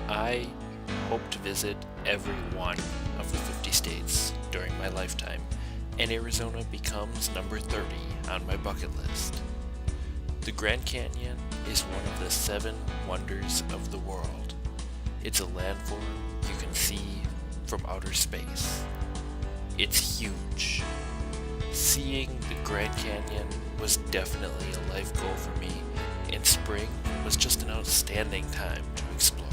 I hope to visit every one of the 50 states during my lifetime, and Arizona becomes number 30 on my bucket list. The Grand Canyon is one of the 7 wonders of the world. It's a landform you can see from outer space. It's huge. Seeing the Grand Canyon was definitely a life goal for me, and spring was just an outstanding time to explore.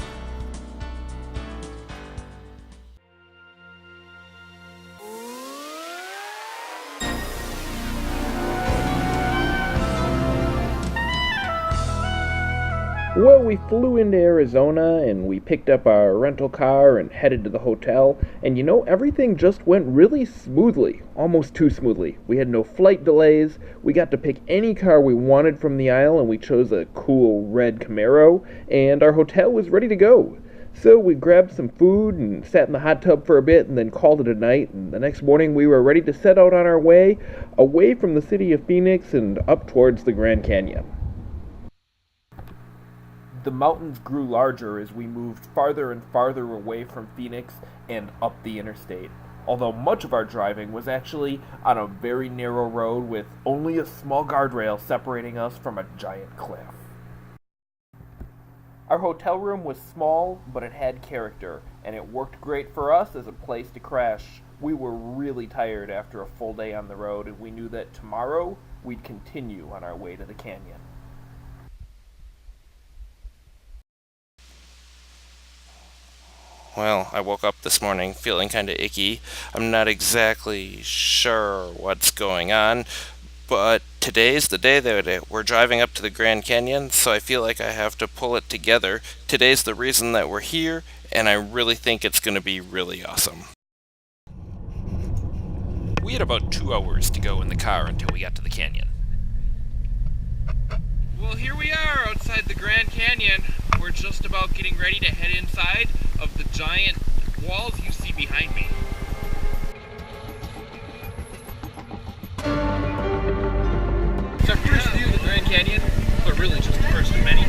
Well, we flew into Arizona and we picked up our rental car and headed to the hotel. And everything just went really smoothly, almost too smoothly. We had no flight delays. We got to pick any car we wanted from the aisle, and we chose a cool red Camaro. And our hotel was ready to go. So we grabbed some food and sat in the hot tub for a bit and then called it a night. And the next morning we were ready to set out on our way, away from the city of Phoenix and up towards the Grand Canyon. The mountains grew larger as we moved farther and farther away from Phoenix and up the interstate, although much of our driving was actually on a very narrow road with only a small guardrail separating us from a giant cliff. Our hotel room was small, but it had character, and it worked great for us as a place to crash. We were really tired after a full day on the road, and we knew that tomorrow we'd continue on our way to the canyon. Well, I woke up this morning feeling kind of icky. I'm not exactly sure what's going on, but today's the day that we're driving up to the Grand Canyon, so I feel like I have to pull it together. Today's the reason that we're here, and I really think it's going to be really awesome. We had about 2 hours to go in the car until we got to the canyon. Well, here we are outside the Grand Canyon. We're just about getting ready to head inside of the giant walls you see behind me. It's our first view of the Grand Canyon, but really just the first of many.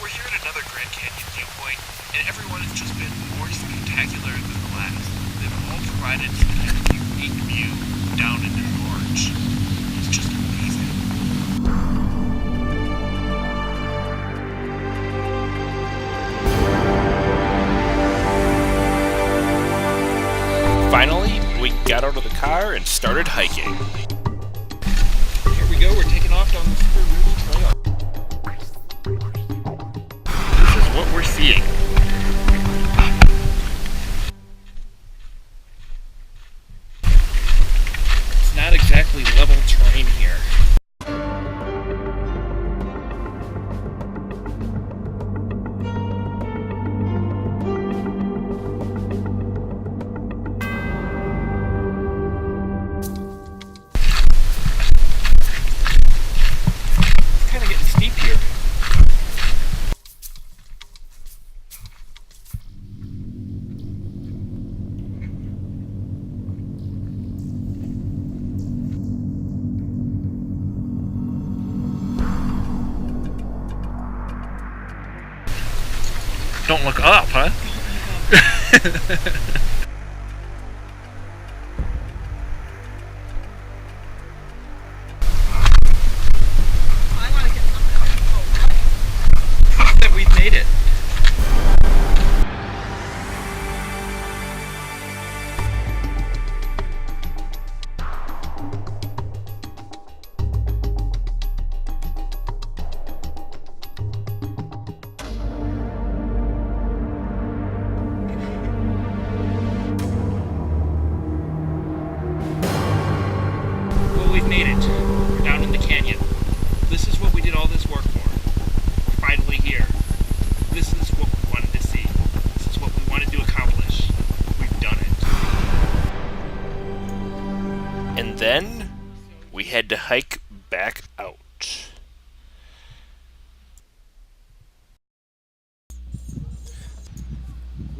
We're here at another Grand Canyon viewpoint, and every one has just been more spectacular than the last. They've all provided some kind of unique view down into the gorge. It's just amazing. Finally, we got out of the car and started hiking. Here we go, we're taking off down the super ruby trail. This is what we're seeing. It's not exactly level terrain here. It's kind of getting steep here. Don't look up, huh? Proof that we've made it. Well, we've made it. We're down in the canyon. This is what we did all this work for. We're finally here. This is what we wanted to see. This is what we wanted to accomplish. We've done it. And then we had to hike back out.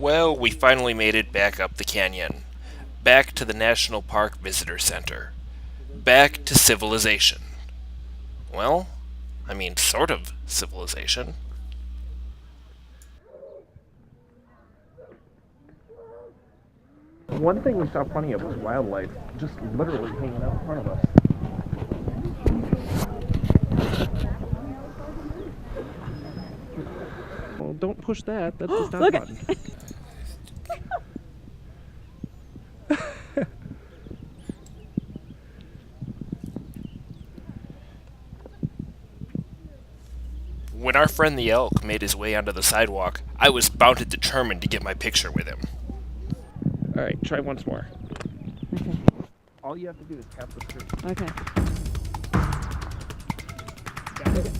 Well, we finally made it back up the canyon. Back to the National Park Visitor Center. Back to civilization. Well, I mean, sort of civilization. One thing we saw plenty of was wildlife, just literally hanging out in front of us. Well, don't push that. That's the stop Look button. When our friend the elk made his way onto the sidewalk, I was bound and determined to get my picture with him. Alright, try once more. Okay. All you have to do is tap the tree. Okay.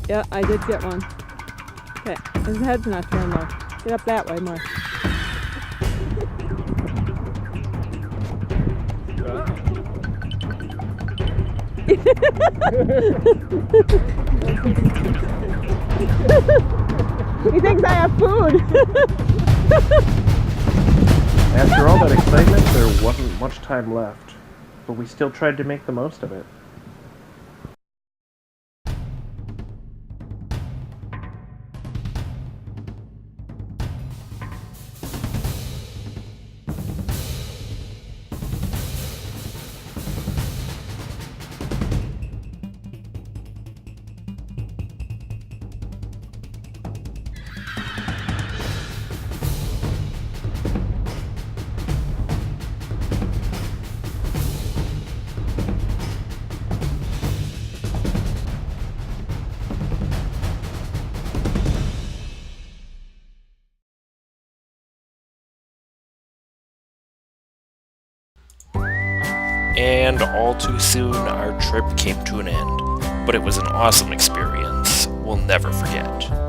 Yeah, I did get one. Okay, his head's not turned low. Get up that way more. He thinks I have food. After all that excitement, there wasn't much time left, but we still tried to make the most of it. And all too soon, our trip came to an end. But it was an awesome experience we'll never forget.